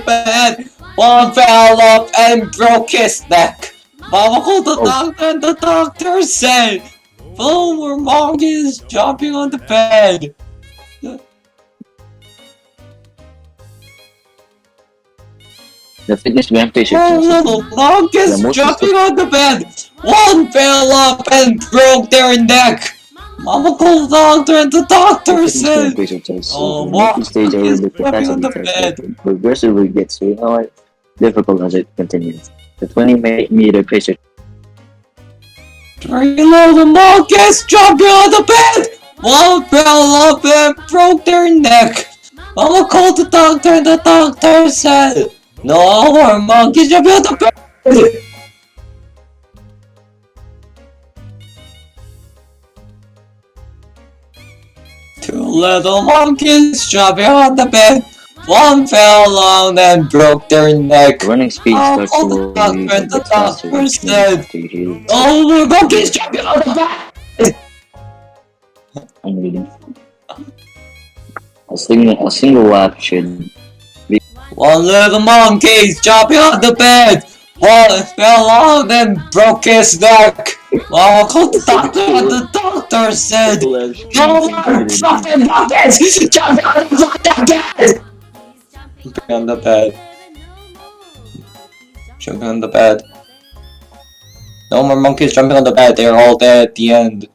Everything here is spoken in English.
bed. One fell off and broke his neck. Mama called the doctor and the doctor said, 4 more monkeys jumping on the bed. The fitness rampage. 4 little monkeys jumping on the bed. One fell off and broke their neck. Mama called the doctor and the doctor said, Stage over the capacity progressively gets more difficult as it continues. The 20-meter pressure 3 little monkeys jumping on the bed. One fell off and broke their neck. Mama called the doctor and the doctor said, no more monkeys jumping on the bed. 2 little monkeys jumping on the bed. One fell on and broke their neck. running speed starts to The doctor and the doctor said, to no more monkeys jumping on the bed. I'm reading. A single lap should 1 little monkey jumping on the bed. One fell on and broke his neck. Mama called the doctor and the doctor said, no more fucking monkeys jumping on the fucking bed. Jumping on the bed. Jumping on the bed. No more monkeys jumping on the bed. They're all dead at the end.